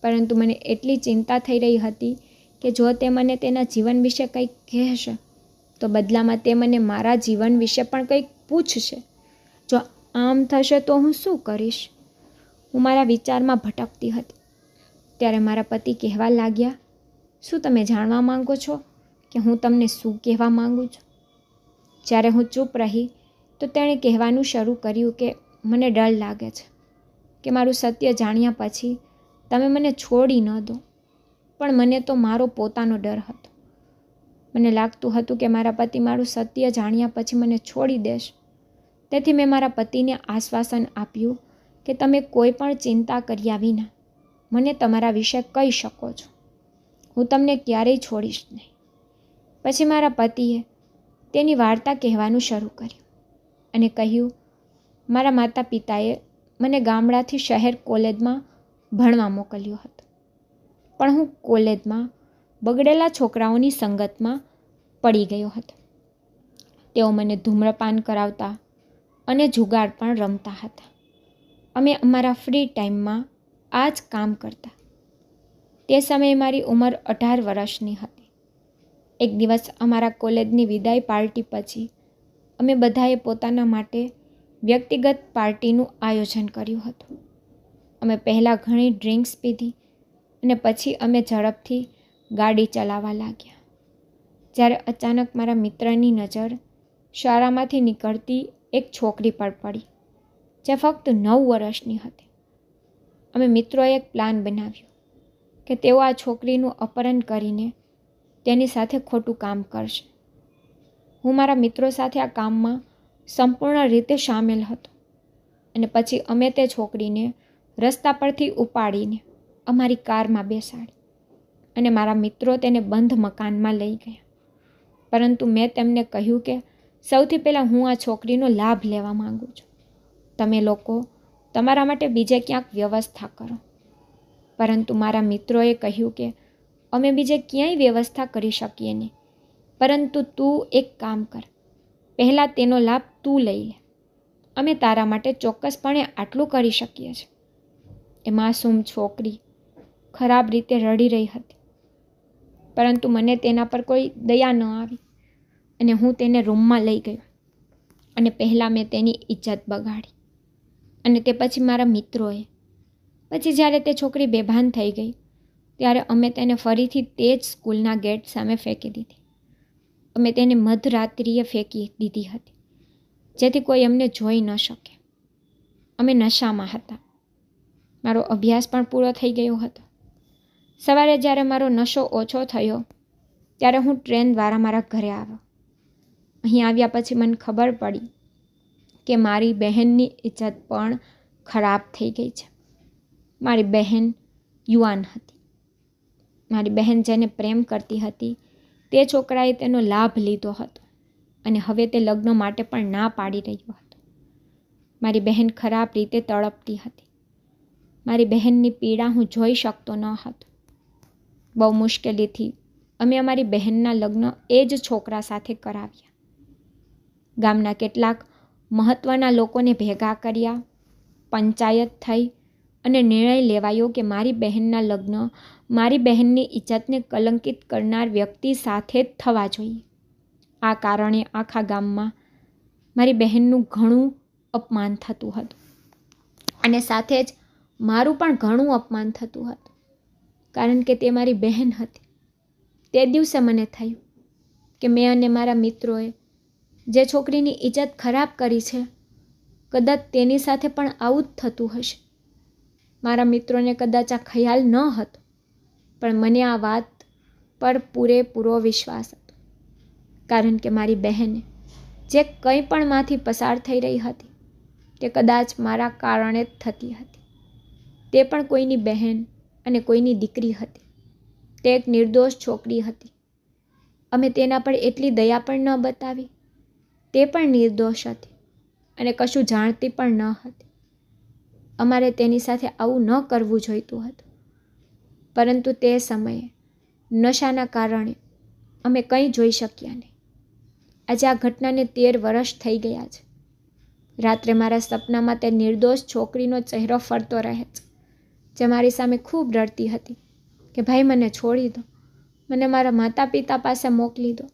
પરંતુ મને એટલી ચિંતા થઈ રહી હતી કે જો તે મને તેના જીવન વિશે કંઈક કહેશે તો બદલામાં તે મને મારા જીવન વિશે પણ કંઈક પૂછશે. જો આમ થશે તો હું શું કરીશ? હું મારા વિચારમાં ભટકતી હતી. ત્યારે મારા પતિ કહેવા લાગ્યા, શું તમે જાણવા માંગો છો કે હું તમને શું કહેવા માંગુ છું? જ્યારે હું ચૂપ રહી તો તેણે કહેવાનું શરૂ કર્યું કે મને ડર લાગે છે કે મારું સત્ય જાણ્યા પછી તમે મને છોડી ન દો, પણ મને તો મારો પોતાનો ડર હતો. મને લાગતું હતું કે મારા પતિ મારું સત્ય જાણ્યા પછી મને છોડી દેશે. તેથી મેં મારા પતિને આશ્વાસન આપ્યું કે તમે કોઈ પણ ચિંતા કર્યા વિના મને તમારા વિશે કહી શકો છો. હું તમને ક્યારેય છોડીશ નહીં. પછી મારા પતિએ તેની વાર્તા કહેવાનું શરૂ કર્યું અને કહ્યું, મારા માતા પિતાએ મને ગામડાથી શહેર કોલેજમાં ભણવા મોકલ્યો હતો, પણ હું કોલેજમાં બગડેલા છોકરાઓની સંગતમાં પડી ગયો હતો. તેઓ મને ધૂમ્રપાન કરાવતા અને જુગાર પણ રમતા હતા. અમે અમારા ફ્રી ટાઈમમાં આ જ કામ કરતા. તે સમયે મારી ઉંમર 18 વર્ષની હતી. એક દિવસ અમારા કોલેજની વિદાય પાર્ટી પછી અમે બધાએ પોતાના માટે વ્યક્તિગત પાર્ટીનું આયોજન કર્યું હતું. અમે પહેલાં ઘણી ડ્રિંક્સ પીધી અને પછી અમે ઝડપથી ગાડી ચલાવવા લાગ્યા. જ્યારે અચાનક મારા મિત્રની નજર શાળામાંથી નીકળતી એક છોકરી પર પડી, જે ફક્ત 9 વર્ષની હતી. અમે મિત્રોએ એક પ્લાન બનાવ્યો કે તેઓ આ છોકરીનું અપહરણ કરીને તેની સાથે ખોટું કામ કરશે. હું મારા મિત્રો સાથે આ કામમાં સંપૂર્ણ રીતે સામેલ હતો અને પછી અમે તે છોકરીને રસ્તા પરથી ઉપાડીને અમારી કારમાં બેસાડી અને મારા મિત્રો તેને બંધ મકાનમાં લઈ ગયા. પરંતુ મેં તેમને કહ્યું કે સૌથી પહેલાં હું આ છોકરીનો લાભ લેવા માંગુ છું. તમે લોકો તમારા માટે બીજે ક્યાંક વ્યવસ્થા કરો. પરંતુ મારા મિત્રોએ કહ્યું કે અમે બીજે ક્યાંય વ્યવસ્થા કરી શકીએ નહીં, પરંતુ તું એક કામ કર, પહેલાં તેનો લાભ તું લઈ લે. અમે તારા માટે ચોક્કસપણે આટલું કરી શકીએ છીએ. એ માસૂમ છોકરી ખરાબ રીતે રડી રહી હતી, પરંતુ મને તેના પર કોઈ દયા ન આવી અને હું તેને રૂમમાં લઈ ગયો અને પહેલાં મેં તેની ઇજ્જત બગાડી અને તે પછી મારા મિત્રોએ. પછી જ્યારે તે છોકરી બેભાન થઈ ગઈ ત્યારે અમે તેને ફરીથી તે જ સ્કૂલના ગેટ સામે ફેંકી દીધી. અમે તેને મધરાત્રિએ ફેંકી દીધી હતી, જેથી કોઈ અમને જોઈ ન શકે. અમે નશામાં હતા. મારો અભ્યાસ પણ પૂરો થઈ ગયો હતો. સવારે જ્યારે મારો નશો ઓછો થયો ત્યારે હું ટ્રેન દ્વારા મારા ઘરે આવ્યો. અહીં આવ્યા પછી મને ખબર પડી કે મારી બહેનની ઇજ્જત પણ ખરાબ થઈ ગઈ છે. મારી બહેન યુવાન હતી. મારી બહેન જેને પ્રેમ કરતી હતી તે છોકરાએ તેનો લાભ લીધો હતો અને હવે તે લગ્ન માટે પણ ના પાડી રહ્યો હતો. મારી બહેન ખરાબ રીતે તડપતી હતી. મારી બહેનની પીડા હું જોઈ શકતો ન હતો. બહુ મુશ્કેલીથી અમે અમારી બહેનના લગ્ન એ જ છોકરા સાથે કરાવ્યા. ગામના કેટલાક મહત્ત્વના લોકોને ભેગા કર્યા, પંચાયત થઈ અને નિર્ણય લેવાયો કે મારી બહેનના લગ્ન મારી બહેનની ઇજ્જતને કલંકિત કરનાર વ્યક્તિ સાથે જ થવા જોઈએ. આ કારણે આખા ગામમાં મારી બહેનનું ઘણું અપમાન થતું હતું અને સાથે જ મારું પણ ઘણું અપમાન થતું હતું, કારણ કે તે મારી બહેન હતી. તે દિવસે મને થયું કે મેં અને મારા મિત્રોએ જે છોકરીની ઇજ્જત ખરાબ કરી છે, કદાચ તેની સાથે પણ આવું જ થતું હશે. મારા મિત્રોને કદાચ આ ખ્યાલ ન હતો, પણ મને આ વાત પર પૂરેપૂરો વિશ્વાસ હતો, કારણ કે મારી બહેને જે કંઈ પણ માંથી પસાર થઈ રહી હતી તે કદાચ મારા કારણે જ થતી હતી. તે પણ કોઈની બહેન અને કોઈની દીકરી હતી. તે એક નિર્દોષ છોકરી હતી. અમે તેના પર એટલી દયા પણ ન બતાવી. તે પણ નિર્દોષ હતી અને કશું જાણતી પણ ન હતી. અમારે તેની સાથે આવું ન કરવું જોઈતું હતું, પરંતુ તે સમયે નશાના કારણે અમે કંઈ જોઈ શક્યા નહીં. આજે આ ઘટનાને 13 વર્ષ થઈ ગયા છે. રાત્રે મારા સપનામાં તે નિર્દોષ છોકરીનો ચહેરો ફરતો રહે છે, જે મારી સામે ખૂબ રડતી હતી કે ભાઈ મને છોડી દો, મને મારા માતા પિતા પાસે મોકલી દો.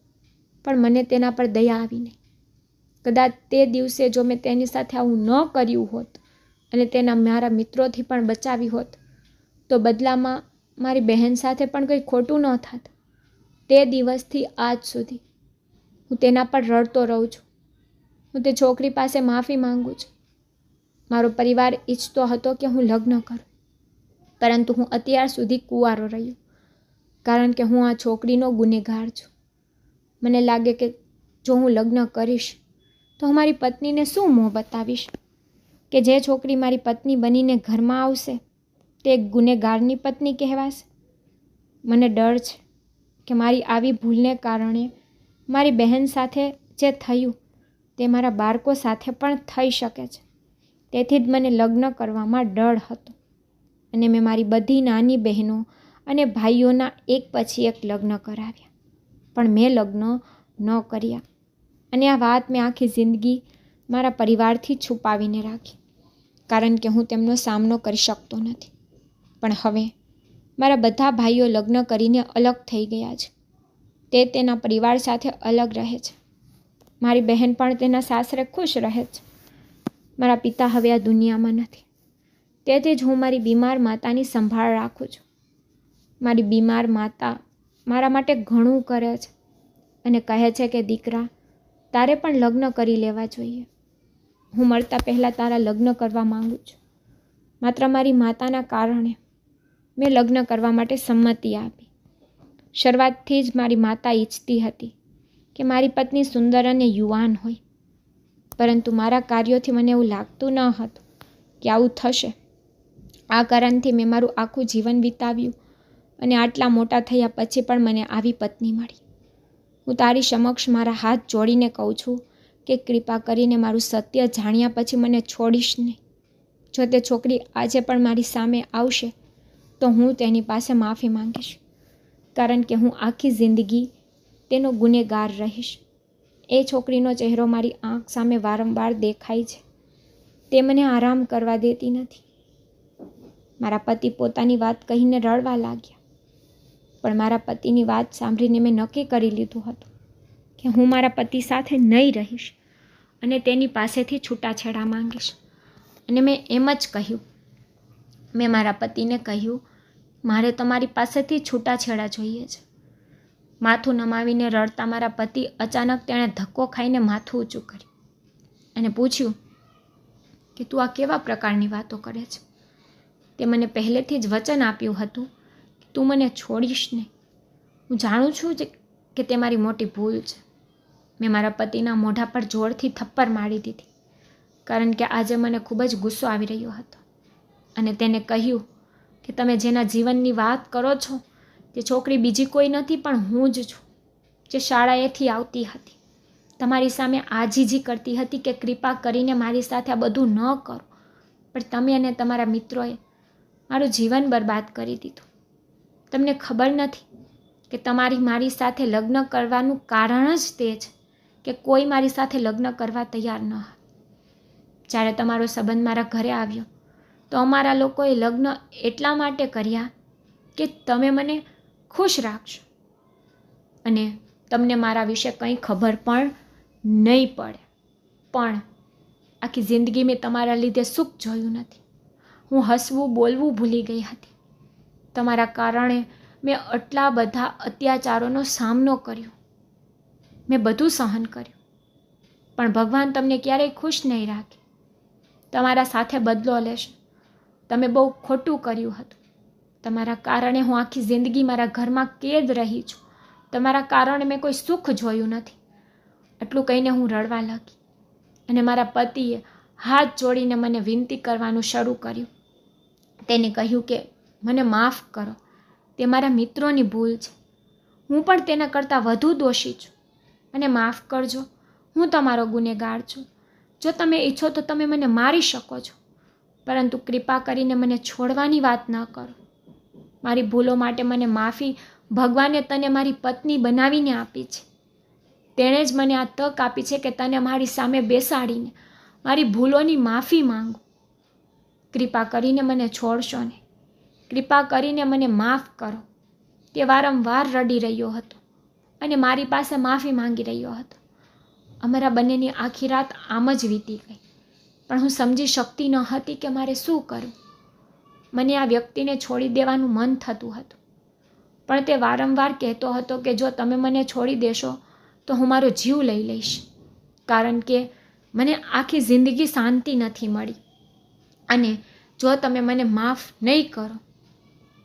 પણ મને તેના પર દયા આવી નહીં. કદાચ તે દિવસે જો મેં તેની સાથે આવું ન કર્યું હોત અને તેના મારા મિત્રોથી પણ બચાવી હોત, તો બદલામાં મારી બહેન સાથે પણ કંઈ ખોટું ન થાત. તે દિવસથી આજ સુધી હું તેના પર રડતો રહું છું. હું તે છોકરી પાસે માફી માંગુ છું. મારો પરિવાર ઈચ્છતો હતો કે હું લગ્ન કરું, પરંતુ હું અત્યાર સુધી કુંવારો રહ્યો, કારણ કે હું આ છોકરીનો ગુનેગાર છું. મને લાગે કે જો હું લગ્ન કરીશ તો હું મારી પત્નીને શું મોં બતાવીશ કે જે છોકરી મારી પત્ની બનીને ઘરમાં આવશે તે એક ગુનેગારની પત્ની કહેવાશે. મને ડર છે કે મારી આવી ભૂલને કારણે મારી બહેન સાથે જે થયું તે મારા બાળકો સાથે પણ થઈ શકે છે. તેથી જ મને લગ્ન કરવામાં ડર હતો અને મેં મારી બધી નાની બહેનો અને ભાઈઓના એક પછી એક લગ્ન કરાવ્યા, પણ મેં લગ્ન ન કર્યા. અને આ વાત મેં આખી જિંદગી મારા પરિવારથી છુપાવીને રાખી, કારણ કે હું તેમનો સામનો કરી શકતો નથી. પણ હવે મારા બધા ભાઈઓ લગ્ન કરીને અલગ થઈ ગયા છે. તે તેના પરિવાર સાથે અલગ રહે છે. મારી બહેન પણ તેના સાસરે ખુશ રહે છે. મારા પિતા હવે આ દુનિયામાં નથી. તેથી જ હું મારી બીમાર માતાની સંભાળ રાખું છું. મારી બીમાર માતા મારા માટે ઘણું કરે છે અને કહે છે કે દીકરા, તારે પણ લગ્ન કરી લેવા જોઈએ. હું મળતા પહેલાં તારા લગ્ન કરવા માંગુ છું. માત્ર મારી માતાના કારણે મેં લગ્ન કરવા માટે સંમતિ આપી. શરૂઆતથી જ મારી માતા ઈચ્છતી હતી કે મારી પત્ની સુંદર અને યુવાન હોય, પરંતુ મારા કાર્યોથી મને એવું લાગતું ન હતું કે આવું થશે. આ કારણથી મેં મારું આખું જીવન વિતાવ્યું અને આટલા મોટા થયા પછી પણ મને આવી પત્ની મળી. હું તારી સમક્ષ મારા હાથ જોડીને કહું છું કે કૃપા કરીને મારું સત્ય જાણ્યા પછી મને છોડીશ નહીં. જો તે છોકરી આજે પણ મારી સામે આવશે તો હું તેની પાસે માફી માંગીશ, કારણ કે હું આખી જિંદગી તેનો ગુનેગાર રહીશ. એ છોકરીનો ચહેરો મારી આંખ સામે વારંવાર દેખાય છે. તે મને આરામ કરવા દેતી નથી. મારા પતિ પોતાની વાત કહીને રડવા લાગ્યા, પણ મારા પતિની વાત સાંભળીને મેં નક્કી કરી લીધું હતું કે હું મારા પતિ સાથે નહીં રહીશ અને તેની પાસેથી છૂટાછેડા માંગીશ. અને મેં એમ જ કહ્યું. મેં મારા પતિને કહ્યું, મારે તમારી પાસેથી છૂટાછેડા જોઈએ છે. માથું નમાવીને રડતા મારા પતિ અચાનક તેણે ધક્કો ખાઈને માથું ઊંચું કર્યું અને પૂછ્યું કે તું આ કેવા પ્રકારની વાતો કરે છે? તે મને પહેલેથી જ વચન આપ્યું હતું કે તું મને છોડીશ નહીં. હું જાણું છું કે તે મારી મોટી ભૂલ છે. મેં મારા પતિના મોઢા પર જોરથી થપ્પડ મારી દીધી, કારણ કે આજે મને ખૂબ જ ગુસ્સો આવી રહ્યો હતો. અને તેને કહ્યું કે તમે જેના જીવનની વાત કરો છો તે છોકરી બીજી કોઈ નથી પણ હું જ છું, જે શાળાએથી આવતી હતી, તમારી સામે આજીજી કરતી હતી કે કૃપા કરીને મારી સાથે આ બધું ન કરો, પણ તમે અને તમારા મિત્રોએ મારું જીવન બરબાદ કરી દીધું. તમને ખબર નથી કે તમારી મારી સાથે લગ્ન કરવાનું કારણ જ તે છે કે કોઈ મારી સાથે લગ્ન કરવા તૈયાર ન હતું. જ્યારે તમારો સંબંધ મારા ઘરે આવ્યો તો અમારા લોકોએ લગ્ન એટલા માટે કર્યા કે તમે મને ખુશ રાખશો અને તમને મારા વિશે કંઈ ખબર પણ નહીં પડે. પણ આખી જિંદગી મેં તમારા લીધે સુખ જોયું નથી. હું હસવું બોલવું ભૂલી ગઈ હતી. તમારા કારણે મેં આટલા બધા અત્યાચારોનો સામનો કર્યો. મેં બધું સહન કર્યું, પણ ભગવાન તમને ક્યારેય ખુશ નહીં રાખે. તમારા સાથે બદલો લેશે. તમે બહુ ખોટું કર્યું હતું. તમારા કારણે હું આખી જિંદગી મારા ઘરમાં કેદ રહી છું. તમારા કારણે મેં કોઈ સુખ જોયું નથી. આટલું કહીને હું રડવા લાગી અને મારા પતિએ હાથ જોડીને મને વિનંતી કરવાનું શરૂ કર્યું. તેને કહ્યું કે મને માફ કરો, તે મારા મિત્રોની ભૂલ છે. હું પણ તેના કરતાં વધુ દોષી છું. મને માફ કરજો, હું તમારો ગુનેગાર છું. જો તમે ઈચ્છો તો તમે મને મારી શકો છો, પરંતુ કૃપા કરીને મને છોડવાની વાત ન કરો. મારી ભૂલો માટે મને માફી ભગવાને તને મારી પત્ની બનાવીને આપી છે. તેણે જ મને આ તક આપી છે કે તને મારી સામે બેસાડીને મારી ભૂલોની માફી માંગુ. કૃપા કરીને મને છોડશો નહીં. કૃપા કરીને મને માફ કરો. તે વારંવાર રડી રહ્યો હતો અને મારી પાસે માફી માંગી રહ્યો હતો. અમારા બંનેની આખી રાત આમ જ વીતી ગઈ, પણ હું સમજી શકતી ન હતી કે મારે શું કરવું. મને આ વ્યક્તિને છોડી દેવાનું મન થતું હતું, પણ તે વારંવાર કહેતો હતો કે જો તમે મને છોડી દેશો તો હું મારો જીવ લઈ લઈશ, કારણ કે મને આખી જિંદગી શાંતિ નથી મળી અને જો તમે મને માફ નહીં કરો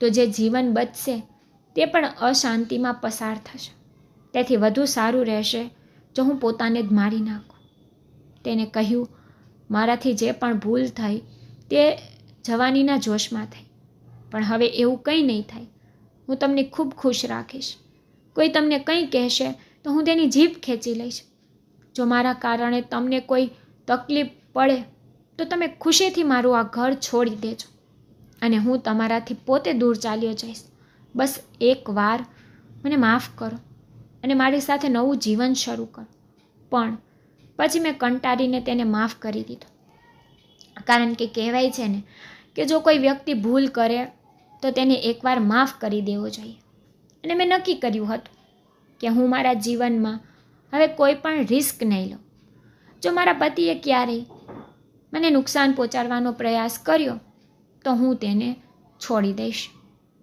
તો જે જીવન બચશે તે પણ અશાંતિમાં પસાર થશે. તેથી વધુ સારું રહેશે જો હું પોતાને જ મારી નાખું. તેને કહ્યું, મારાથી જે પણ ભૂલ થઈ તે જવાનીના જોશમાં થઈ, પણ હવે એવું કંઈ નહીં થાય. હું તમને ખૂબ ખુશ રાખીશ. કોઈ તમને કંઈ કહેશે તો હું તેની જીભ ખેંચી લઈશ. જો મારા કારણે તમને કોઈ તકલીફ પડે તો તમે ખુશીથી મારું આ ઘર છોડી દેજો અને હું તમારાથી પોતે દૂર ચાલ્યો જઈશ. બસ એકવાર મને માફ કરો અને મારી સાથે નવું જીવન શરૂ કરો. પણ પછી મેં કંટાળીને તેને માફ કરી દીધો, કારણ કે કહેવાય છે ને કે જો કોઈ વ્યક્તિ ભૂલ કરે તો તેને એકવાર માફ કરી દેવો જોઈએ. અને મેં નક્કી કર્યું હતું કે હું મારા જીવનમાં હવે કોઈ પણ રિસ્ક નહીં લઉં. જો મારા પતિએ ક્યારેય મને નુકસાન પહોંચાડવાનો પ્રયાસ કર્યો તો હું તેને છોડી દઈશ.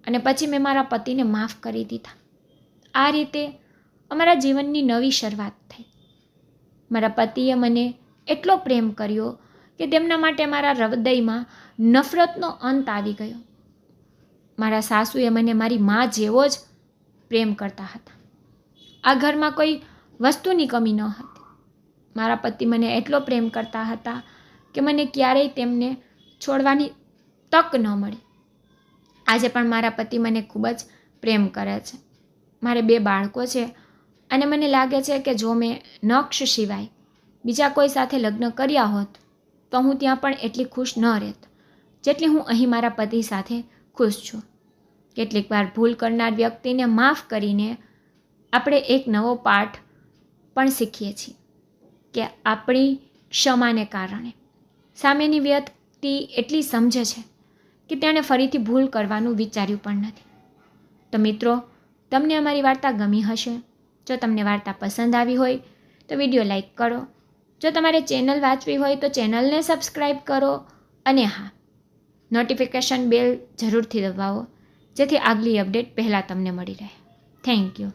અને પછી મેં મારા પતિને માફ કરી દીધા. આ રીતે અમારા જીવનની નવી શરૂઆત થઈ. મારા પતિએ મને એટલો પ્રેમ કર્યો કે તેમના માટે મારા હૃદયમાં નફરતનો અંત આવી ગયો. મારા સાસુએ મને મારી મા જેવો જ પ્રેમ કરતા હતા. આ ઘરમાં કોઈ વસ્તુની કમી ન હતી. મારા પતિ મને એટલો પ્રેમ કરતા હતા કે મને ક્યારેય તેમને છોડવાની તક ન મળી. આજે પણ મારા પતિ મને ખૂબ જ પ્રેમ કરે છે. મારે 2 બાળકો છે અને મને લાગે છે કે જો મેં નક્ષ સિવાય બીજા કોઈ સાથે લગ્ન કર્યા હોત તો હું ત્યાં પણ એટલી ખુશ ન રહેત જેટલી હું અહીં મારા પતિ સાથે ખુશ છું. કેટલીક વાર ભૂલ કરનાર વ્યક્તિને માફ કરીને આપણે એક નવો પાઠ પણ શીખીએ છીએ કે આપણી ક્ષમાને કારણે સામેની વ્યક્તિ એટલી સમજે છે કે તેણે ફરીથી ભૂલ કરવાનું વિચાર્યું પણ નથી. તો મિત્રો, તમને અમારી વાર્તા ગમી હશે. જો તમને વાર્તા પસંદ આવી હોય તો વિડીયો લાઈક કરો. જો તમારે ચેનલ વાંચવી હોય તો ચેનલને સબસ્ક્રાઈબ કરો અને હા, નોટિફિકેશન બેલ જરૂરથી દબાવો જેથી આગલી અપડેટ પહેલાં તમને મળી રહે. Thank you.